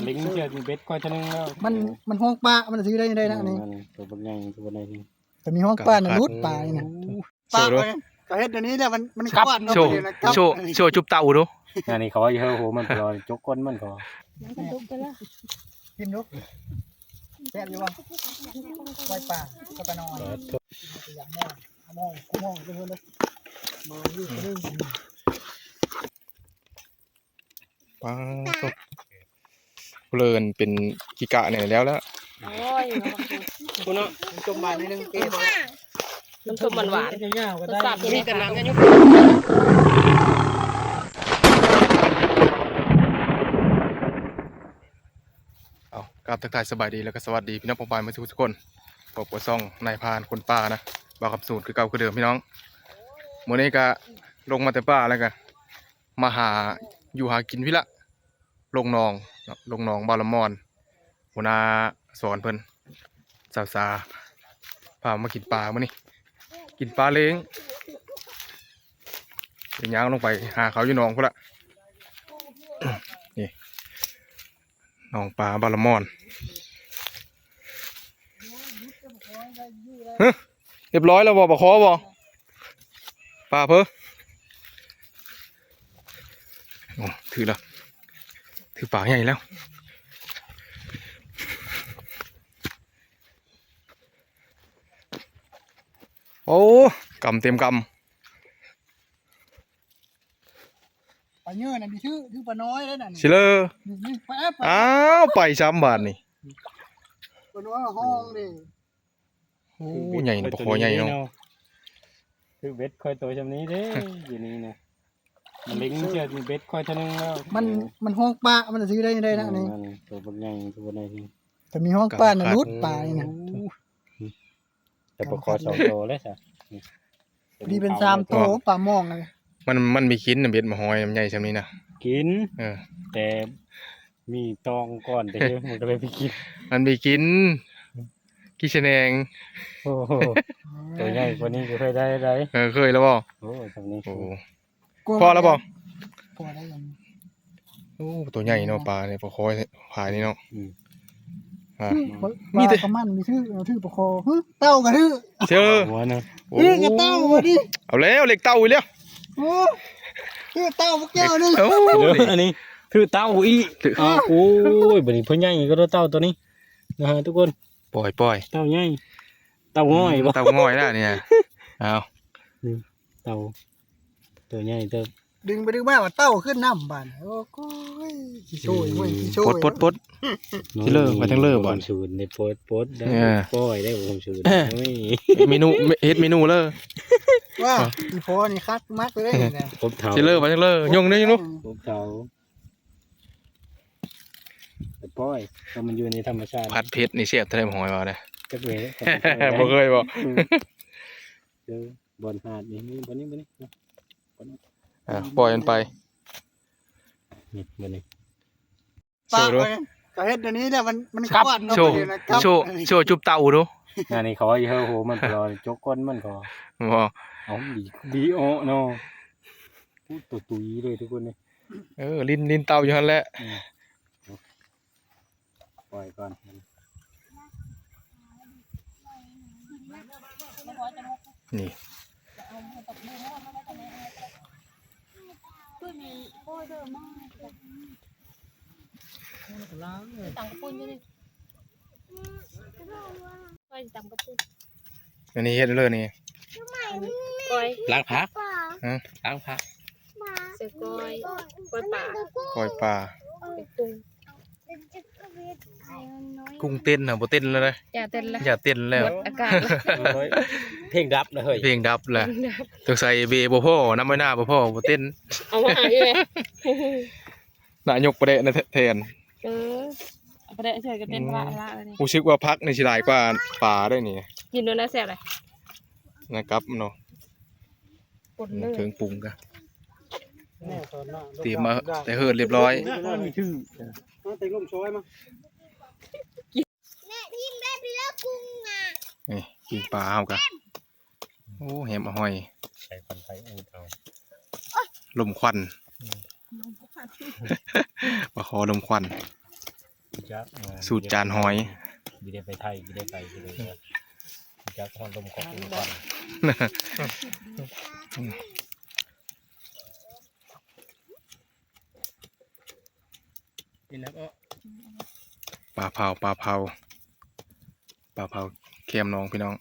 ลิงเชื่อมีเบ็ดคอยทนึงแล้วมันห้องปลามันซื้อได้ยังไงนะนี่ตัวบางอย่างตัวบางอย่างแต่มีห้องปลาน่ะรุดปลานี่นะปลาก็เฮ็ดอันนี้เนี่ยมันกลับโชว์จุบเต่าดูงานนี้เขาว่าเยอะโหมันรอจกก้นมันก็กินดูแซ่บอยู่บ่ไว้ปลาก็ปลาน้อยอยากมองกูมองเพิ่นเลยมาอยู่เรื่องปลาตกเลินเป็นกิกะเนี่ยแล้วโอ้ยคุณเนาะจมบานนิดนึงเก๋บ่น้ำส้มหวานยาวๆก็ได้นี่กันน้ำกันยุเอากราบทักทายสบายดีแล้วก็สวัสดีพี่น้องปองปายมาทุกคนพบกับซ่องนายพานคนป่านะบ่าวกับสูตรคือเก่าคือเดิมพี่น้องมื้อนี้ก็ลงมาแต่ป่าแล้วก็มาหาอยู่หากินพี่ละลงหนองบาละมอนหัวหน้าสอนเพิ่นสาวๆพามากินปลามื้อนี้กินปลาเล้งเดี๋ยวย่างลงไปหาเขาอยู่หนองพุ่นละ นี่หนองปลาบาละมอนเรียบร้อยแล้วบ่ปลาคอบ่ปลาเพ้อโอ้ถือแล้วถือปลาใหญ่แล้วโอ้กำเต็มกำปลาเนื้อน่ะมีชื่อปลาน้อยแล้วน่ะชิเลอร์ปลาอ้าวไปซ้ำบาทนี่ปลาน้อยห้องดิโอ้ใหญ่นะปลาคอใหญ่เนาะคือเบ็ดคอยตัวชำนี้เด้อยู่นี่นะลิงเชื่อมีเบ็ดคอยทนึงแล้วมันห้องปลามันซื้อได้ยังไงนะนี่ตัวบางอย่างตัวบางอย่างแต่มีห้องปลาน่ะรุดปลานี่นะแต่ปลาคอ2ตัวแล้วจ้ะดีเป็น3ตัวปลามองเลยมันมีกินเบ็ดมาหอยมันใหญ่ชำนี้นะกินแต่มีตองก่อนแต่มันก็เลยไปกินมันมีกินกี่แฉนงโอ้โหตัวใหญ่กว่านี้ก็เคยได้เคยแล้วบ่โอ้ตรงนี้โอ้พอแล้วบ่พอได้ยังโอ้ตัวใหญ่เนาะปลาเนี่ยปลาคอยผายนี่เนาะมีแต่มันมีชื่อปลาคอเต้ากระทือเชื่อกับเต้ามาดิเอาแล้วเหล็กเต้าอีกแล้วโอ้เต้าพวกแก้วนึงอันนี้คือเต้าอีโอ้ยบัดนี้เพิ่นใหญ่ก็เต้าตัวนี้นะฮะทุกคนปล่อยเต้าใหญ่เต้าง่อยบ่เต้าง่อยแล้วเนี่ยเอาเต้าตัวใหญ่เต้าดึงไปดึงมาว่าเต้าขึ้นน้ำบานโอ้ก้อยขี้โชยเว้ยขี้โชยปดที่เลิกไปทั้งเลิกบ่อนสูตรในปดได้ก้อยได้ผมสูตรเมนูเฮ็ดเมนูเลยว่าอีพอนี่คักมากเลยนะที่เลิกไปทั้งเลิกยงนี่ลูกผมเต้าป้อยถ้ามันอยู่ในธรรมชาติผัดเผ็ดนี่เสียบทะเลหอยมาเลยจักเว้ยบ่เคยบ่เจอบอลหาดนี่บ่นี่ปล่อยมันไปนี่บ่นี่ปลาก็เฮ็ดอันนี้เนี่ยมันกลับโชว์จุบเต่าดูงานนี้เขาว่าเยอะโหมันรอจกก้นมันก็บ่เอาดีอ้อเนาะพูดตุยเลยทุกคนนี่ลิ้นเต่าอยู่หั่นแหละปล่อยก่อนนี่อันนี้เฮ็ดเลยนี่ล้างผักล้างผักเสือก้อยป่าก้อยปลากุ้งเต้นนะบ่เต้นแล้วนะอย่าเต้นแล้วอากาศเพลงดับเลยเพลงดับแหละต้องใส่เบบ่พ่อน้ำไม่น่าบ่พ่อบ่เต้นเอามาหาอยู่เลยน่ายกประเดะนะแทนประเดะเฉยกันเป็นปลาเลยรู้สึกว่าพักในสิหลายกว่าปลาได้นี่กินด้วยนะแซ่บเลยนะครับเนาะเครื่องปรุงกันเตรียมมาแต่เฮิร์ดเรียบร้อยแต่ลมซอยมานี่กินปลาเอากันโอ้แหมหอยใส่ควันไฟอูดเอาลมควันปลาคอลมควัน จัก สูตรจานหอย บิได้ไปไทยบิได้ไปเลยจักทอนลมคอกลมควัน นี่นะก็ ปลาเผาเค็มน้องพี่น้อง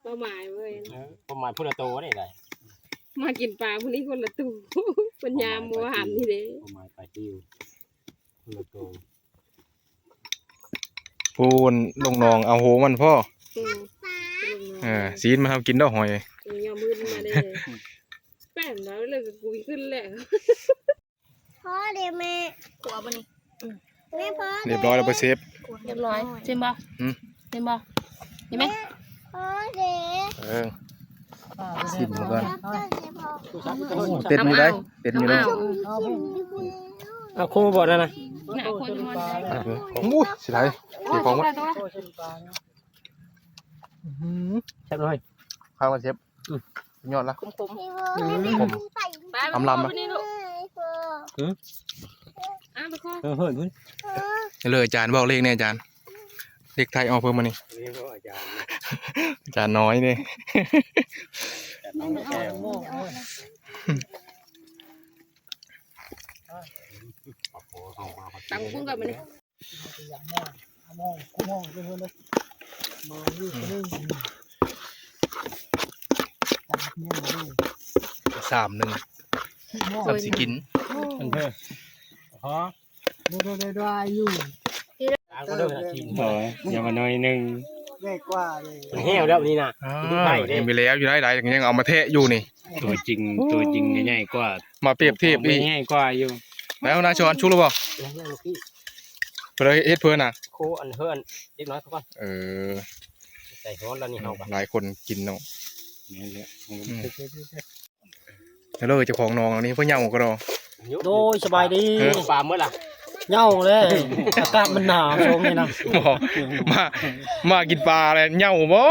เป้าหมายเว้ย ประมาณพุทธโตนี่แหละ มากินปลาพวกนี้คนละตู้ปัญญาโมหันนี่เด้ ประมาณไปติ้วพุทธโต พูนลงนองเอาโหมันพ่อ อืม ซีนมาทำกินดอกหอย ยอมมืดมาได้แป้นแล้วเลยกูขึ้นแหละ พ่อเดี๋ยวแม่กลัวปะนี่แม่พ่อ เรียบร้อยแล้วไปเซฟ เรียบร้อยเจมบ่เจมบ่เห็นไหม พ่อเดี๋ยว ชิมมาก่อน พ่อเดี๋ยวพ่อ เต็มอยู่ได้เต็มอยู่ได้ เอาคู่มาบอกแล้วนะ หน้าคนมัน มู้สิไรเสียของวะ แซ่บหน่อย ข้าวมาเชฟยอดละ คม พี่พ่อไม่ ผม ใส่ ๆป้ามาคนนี้ลูก พ่อ อ้าวไปข้อ เฮ้ยคุณ เลยอาจารย์บอกเลขเนี่ยอาจารย์เลขไทยเอาเพิ่มมานี่ เรียกว่าอาจารย์ อาจารย์น้อยนี่ น้องแก้ว ตังคุ้งกับมันนี่ อยากมองกูมองเพื่อนเลยมาอยู่คนนึงจับเนี่ยเลย 3-1 สามสิกิน มันเถอะฮะ ได้อยู่ ตามก็เริ่มทีมอย่ามาหน่อยนึง ได้กว่าเลย มันแห้วแล้วนี่นะ ยังไปแล้วอยู่ได้หลายยังเอามาเทะอยู่นี่ ตัวจริงใหญ่กว่า มาเปรียบเทียบอีก ใหญ่กว่าอยู่ แล้วนาชอนชุบหรือเปล่าไปเลยเฮ็ดเพื่อนน่ะ โคอันเฮิร์นเล็กน้อยทุกคน ใส่ฮ้อนแล้วนี่เฮากัน หลายคนกินเนาะ นี่แหละ แล้วเลยเจ้าของน้องอันนี้เพื่อเหย่าก็รอ โดยสบายดี ปลาเมื่อล่ะ เหงาเลยอากาศมันหนาวช่วงนี้นะ มากินปลาอะไรเหย่าบ่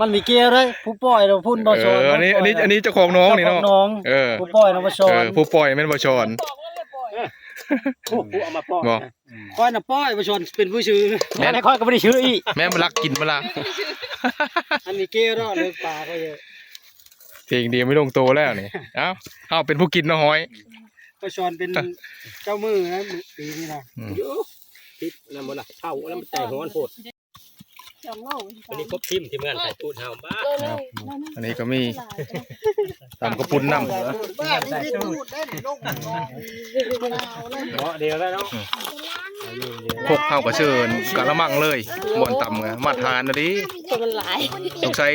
มันมีเกียร์เลยผู้ปล่อยเราพุ่นบอชอน อันนี้เจ้าของน้องนี่เนาะ น้อง เออ ผู้ปล่อยเราบอชอน ผู้ปล่อยแม่นบ่ชอน ผู้เอามาป้อน บ่ ปล่อยน่ะปล่อยบอชอนเป็นผู้ชื่อ แม่ในค่อยก็ไม่ได้ชื่ออีก แม่มันรักกินบ่ล่ะ อันมีเกียร์รอดเลยปลาก็เยอะ เพลงเดียวไม่ลงโตแล้วนี่เอ้าเป็นผู้กินเนาะหอย บอชอนเป็นเจ้ามือนะปีนี้นะ ทิปนั่นบ่ล่ะเผาแล้วมันใจฮ้อนโพด จอมโลก วันนี้ครบทีมทีมงานใส่ตูดเฮาบ้า อันนี้ก็มีตำกระปุ้นน้ำ บ้านี่ดูดได้ลง เนาะเดียวแล้วเนาะ พวกเข้าก็เชิญกะละมังเลยบ่อนต่ำไงมาทานนะดิ ตัวมันหลาย สงสัย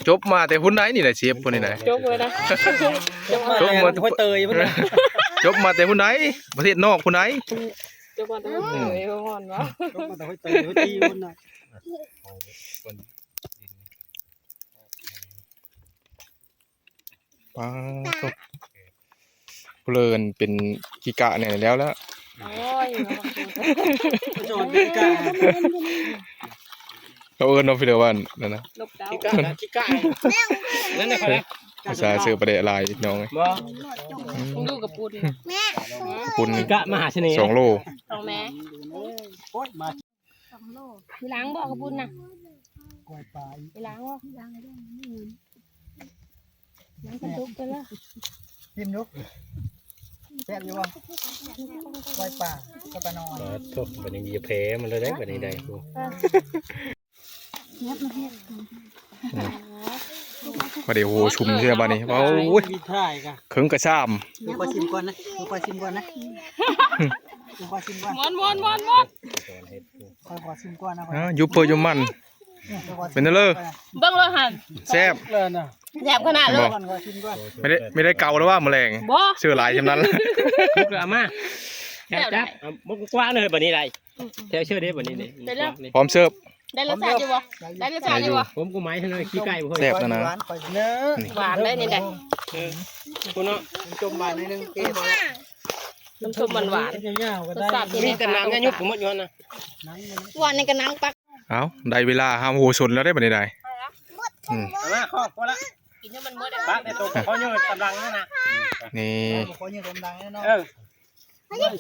จบมาแต่พุ่นไหนนี่แหละเชฟพุ่นนี่ไหน จบเลยนะ จบมาห้วยเตยพุ่น จบมาแต่พุ่นไหนประเทศนอกพุ่นไหน จบมาตั้งแต่ห่อนวะ จบมาแต่ห้วยเตยห้วยตีพุ่นน่ะ ป้าตบเพลินเป็นกิกะเนี่ยแล้ว โอ้ย บอชอนเป็นกา เขาเอิ้นเอาไปเดี๋ยววันนั่นนะ ลูกดาว ขี้กะนั่นน่ะครับ ภาษาเสือประเดะลายน้องไง บ่ ลูกกับปูน ปุ้น ขี้กะมหาเสน่ห์ 2 โล ตองแม่ โอ๊ยมา มีล้างบ่กับปูนน่ะ กล้วยปลา มีล้างบ่ล้างกันทุกกันละ พิมพ์ยกแซ่บอยู่บ่กล้วยปลาก็ปลาน้อย ทุกบัดนี้อย่าแพ้มันเลยได้บัดนี้ได้กู พอดีโอ้โหชุมเชื่อบ้านี้ว้าวโอ้ย มีท่ายกะ เขิงกระซ้ ดูปลาชิมก่อนนะดูปลาชิมก่อนนะดูปลาชิมก่อน มอน ค่อยขอชิมก่อนนะ ำยุบเปอร์ยุมัน เป็นเด้อ เบิ่งเลยหัน แซ่บ เลยนะ แสบขนาดเลย ก่อนขอชิมก่อน ไม่ได้เกาแล้วว่าแมลง บ่ เชื่อหลายจำนั้น ลูกเอามาจับมุกกว้างเลยบัดนี้ได้แท้เชื่อได้บัดนี้นี่ พร้อมเสิร์ฟ ได้รสชาติอยู่บ่ได้รสชาติอยู่บ่ ผมกูหมายถึงขี้ไก่บ่เฮ้ย แซ่บนะนะ หวานข่อยเนื้อ หวานได้นี่ได้ กูเนาะ จมหวานนิดนึงเกลือ น้ำส้มมันหวาน ยาวๆก็ รส ได้ ชาติที่ มี นี่ แต่น้ำเนี่ยยุบผมหมดอยู่นะ หวานในกระนังปัก เอาได้เวลาห้ามโหชนแล้วได้บันได หมด มาข้อพอละ กินให้มันหมด บ้านแต่ตัวเขาเยอะกำลังนั่นนะ นี่ ขอยืนกำลังเนาะ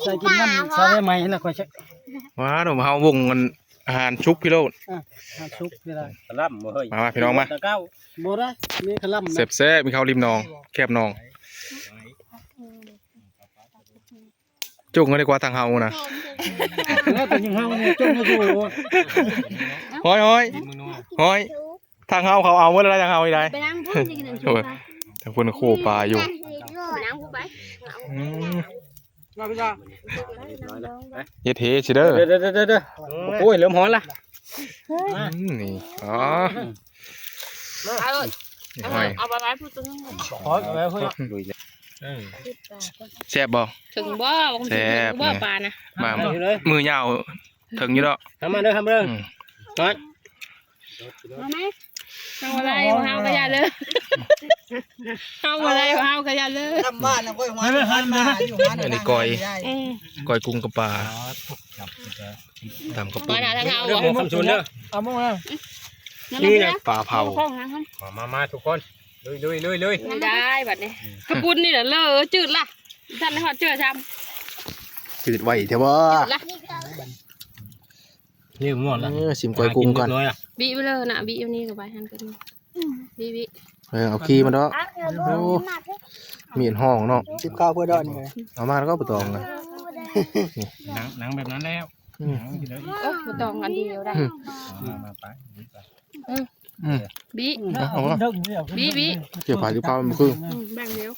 ใส่กินน้ำซาได้ไหมนะค่อยเช็ค ว้าเดี๋ยวมาเฮาวงกันอาหารชุกพี่โลด ชุบไม่ได้ขลับเฮ้ย มาพี่น้องมา ตะเก้าโมได้มีขลับ แซ่บๆมีข้าวริมหนองแคบหนองจุกกันดีกว่าทางเฮานะ แล้วแต่ยังเฮาเนี่ยจงมาอยู่ ห้อยทางเฮาเขาเอาเมื่อไรทางเฮาไม่ได้ ไปล้างพุ่นจะกินอะไร โอ้ยทางคนโคปลาอยู่ ไปล้างพุ่นไป มาพี่จ้า เฮ็ดเฮสิเด้อ เด้อโอ้ยเริ่มฮ้อนละ นี่อ๋อ เอาเลย ห้อย เอาไปไว้พูดตรงนี้ ขอแล้วเฮ้ย แซ่บบ่ ถึงบ่บ่ปลานะ มามือยาวถึงอยู่ดอก ทำมาเด้อทำเด้อน้อย เอาไหมเอาอะไรเฮากระยาเลยเอาอะไรเฮากระยาเลย ทำบ้านนะก้อยหัวมาอยู่บ้าน อันนี้ก้อยกุ้งกับปลาตำกับปุ้ มาน หาทางเอา เรื่องคำชนเด้อ เอามั่งนะ นี่นะ ปลาเผา มาทุกคนลุยไม่ได้บัดนี้ขบุญนี่แหละเลอะจืดล่ะท่านในหอดเจือช้ำ จืดไว้เถอะว่า ล่ะ นี่หมดแล้ว ชิมก้อยกุ้งก่อน บีไปเลยนะบีอันนี้กับใบหันกันบี เอาขี้มันเนาะมีห้องเนาะ สิบข้าวเพื่อดอนนี่ เอามาแล้วก็ปตองนะ หนังแบบนั้นแล้ว โอ้มาตองกันเดียวได้บีบี เกี่ยวกับที่ข้าวมันคือ แบ่งเดียว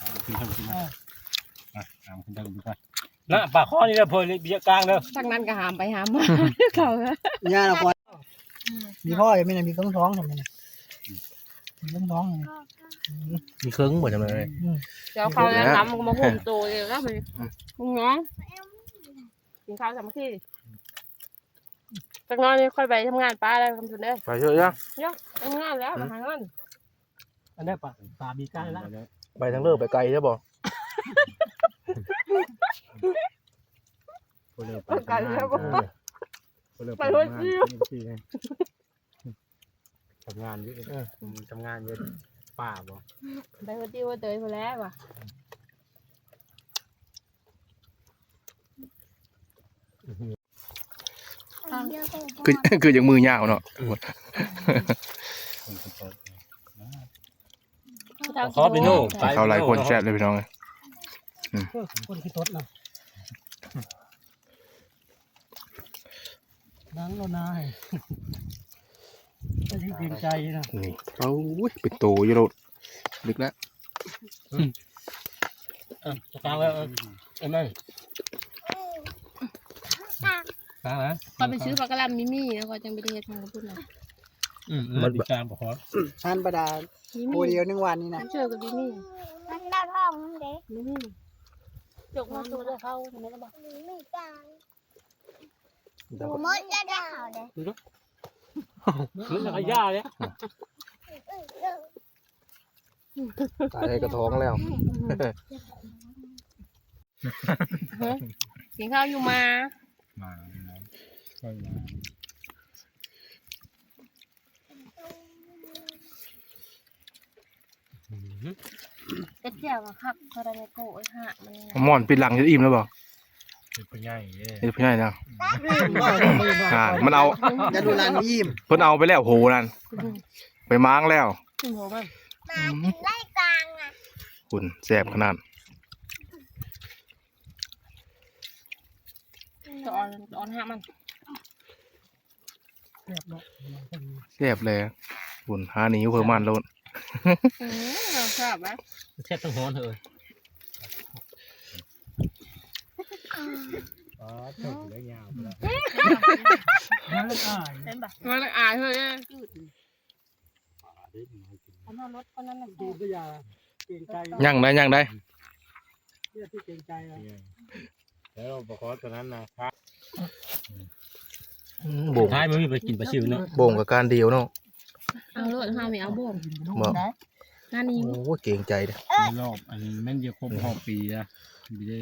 นะปากข้อนี่เราเพลินเบี้ยกลางเด้อ ทางนั้นก็หามไปหามมาเขา ย่าเราก่อนมีพ่อยังไม่ได้มีเครื่องท้องทำไมเนี่ยมีเครื่องท้อง มีเครื่องเหมือนกันเลย เดี๋ยวเขาจะทำมาหุ่มตัวเลยแล้วไปหุ่มน้องกินข้าวสามัคคีจากนั้นค่อยไปทำงานป้าได้ทำทุนได้ ไปเยอะยัง เยอะทำงานแล้วหาเงิน อันนี้ปลาบีกลางแล้ว ไปทางเลิกไปไกลใช่ป่ะ กันแล้วก็ไปรถเที่ยว ทำงานเยอะทำงานเยอะป่าบ่ ไปรถเที่ยวเตยไปแล้วว่ะ คืออย่างมือยาวเนาะ ขอไปโน่ เขาหลายคนแซ่บเลยพี่น้อง คนที่ทดนะนั่งเรานายจะยิ่งเกรงใจนะ นี่เขาเป็นโตอยู่โลดลึกแล้ว กลางแล้วเอ็มนั่นกลางแล้ว ก็ไปซื้อปลากระลำมิมี่แล้วก็จังไปเททางกระปุกน่ะ มันกลางบ่ขอ ทานประดาโมเดียว1 วันนี่นะ เชื่อกับมิมี่ มันได้ท้องมันเด็ก มิมี่จกมาตัวได้เข้าทำไมล่ะบอก ไม่กลางหมูมดจะได้เขาเด็ก มันจะย่าเลย ตายกระท้องแล้ว กินข้าวอยู่มาเจ้าครับพอได้โก้ฮะมัน หมอนปิดหลังจะอิ่มแล้วบ่ เป็นใหญ่ นี่พี่ใหญ่นะมันเอา จะดูร้านยิ้ม เพิ่นเอาไปแล้วโหนั่นไปม้างแล้ว ขึ้นหัวมัน มาไล่กลางอ่ะ คุณแซ่บขนาด ตอนหามัน แซ่บเลยคุณหาหนีเพิ่มมันโลด เราชอบไหม เช็ดต้องฮ้อนเถอะอ๋อถูกแล้วยาวแล้ว เป็นแบบมันอายเลยอันนั้นรถคนนั้นน่ะ ดูก็อย่าเกรงใจ ย่างได้ย่างได้ เรื่องที่เกรงใจนะ แล้วบ่ขอตัวนั้นนะครับ โบ่ง ท้ายมันมีไปกินปลาชิวเนาะ โบ่งกับการเดียวเนาะ เอารถห้าไม่เอาบ่ม บ่ งานนี้ โอ้เก่งใจเด้ รอบอันแม่นจะครบ6 ปีอะไม่ได้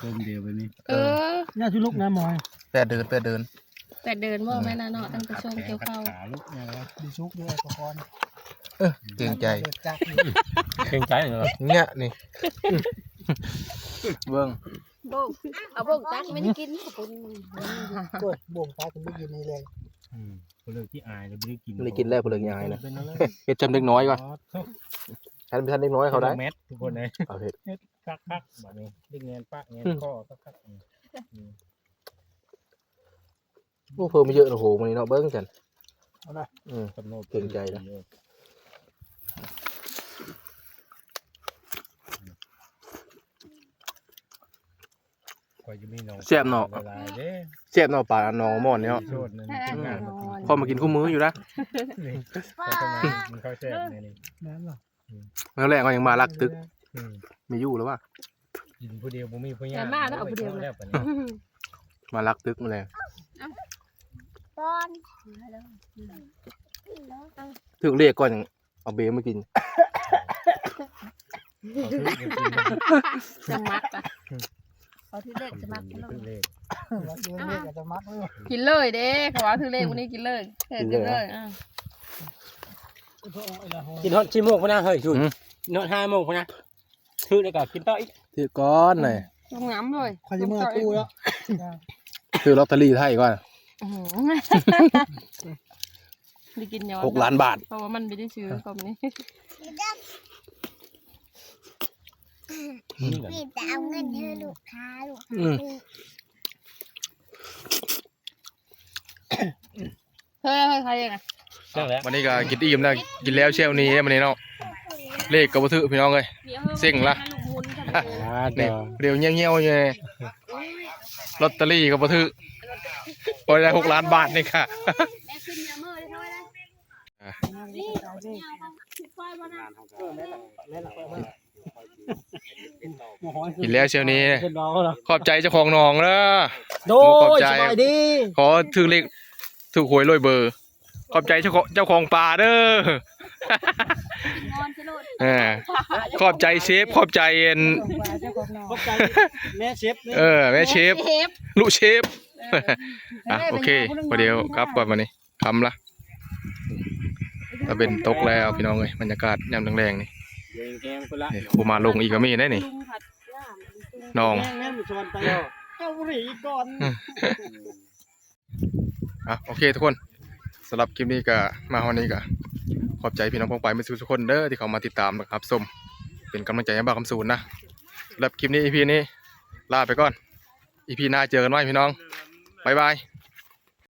ต้มเดียวไปนี่ น่าชุลุกนะมอย แต่เดิน แต่เดินบ่แม่น่ะเนาะตั้งแต่ช่วงเกี่ยวข้าว ขาลูกเนี่ยนะ ดีชุกด้วยตะกอน เกรงใจ จัก เกรงใจเหรอ เนี่ยนี่เบิ้ง โบกเอาโบกตักไม่ได้กินขอบคุณ กล้วยบ่งตายกันไม่กินนี่เลย ผู้เลิกที่อายเลยไม่ได้กิน ไม่ได้กินแล้วผู้เลิกยายนะ เป็นอะไร เฮ็ดจำเด็กน้อยก่อนทันเด็กน้อยเขาได้ เม็ดทุกคนเลย เอาเฮ็ด คักแบบนี้เด็กเงินปะเงินข้อคัก โอ้เพิ่มมาเยอะนะโหมันนี่เนาะเบิ้งจัน เอาละ กำหนด เกรงใจนะ คอยจะมีน้อง แซ่บเนาะ ลายเด้ แซ่บเนาะปลาหนองม่อนเนี่ยเนาะ โชดนั่นทีมงานมากิน พอมากินคู่มื้ออยู่นะ นี่มันเข้าแซ่บในนี่ นั่นหรอ แล้วแรกก็ยังมาลักตึก อืม มีอยู่แล้วว่า กินผู้เดียวบ่มีผู้ยาก มาแล้วเอาผู้เดียว แล้ นะ วปะเนี่ย มาลักตึกมาเลย ป้อน ถึงเรียกก่อนยังเอาเบมากิน เอาซื้อกินกิน จะมักอ่ะเขาที่เล็กจะมัก กินเลข แล้วเรื่องนี้ก็จะมัดไว้ กินเลยเด้เขาว่าที่เล็กวันนี้กินเลยกินเลยอ่ะ กินฮอตชิโมกพนะเฮ้ยชุนนอน5 โมงพนะคือได้กับกินต่ออีก ถือก้อนหน่อย งามเลย ใครจะมาตู้แล้ว ถือลอตเตอรี่ไทยก่อน ได้กินย้อน 6 ล้านบาท เพราะว่ามันไม่ได้ซื้อก็มันนี่ พี่จะเอาเงินเธอลูกค้า เฮ้ยใครยังไง นั่นแหละ วันนี้ก็กินอิ่มแล้วกินแล้วเชลนี้วันนี้เนาะเลขกับวัตถุพี่น้องเลยเซ็งละนี่เดี๋ยวเงี้ยวๆอยู่เลยลอตเตอรี่กับวัตถุพอได้6 ล้านบาทนี่ค่ะ กินแล้วเชลนี้ขอบใจเจ้าของหนองเด้อ โดยสบายดี ขอถือเลขถือหวยรวยเบอร์ขอบใจเจ้าของป่าเด้อขอบใจเชฟขอบใจขอบใจแม่เชฟ แม่เชฟลูกเชฟโอเคพอเดียวครับก่อนวันนี้คำละตะเป็นตกแล้วพี่น้องเลยบรรยากาศยามแรงๆนี่กูมาลงอีกก็มีได้นี่น้อง แม่ชวนไปเกาหลีก่อน โอเคทุกคนสำหรับคลิปนี้ก็มาวันนี้ก็ขอบใจพี่น้องพงไปไม่สู้ทุกคนเด้อที่เขามาติดตามนะครับส้มเป็นกำลังใจให้บ้าคำสูนนะสำหรับคลิปนี้ EP นี้ลาไปก่อน EP หน้าเจอกันไว้พี่น้องบ๊ายบาย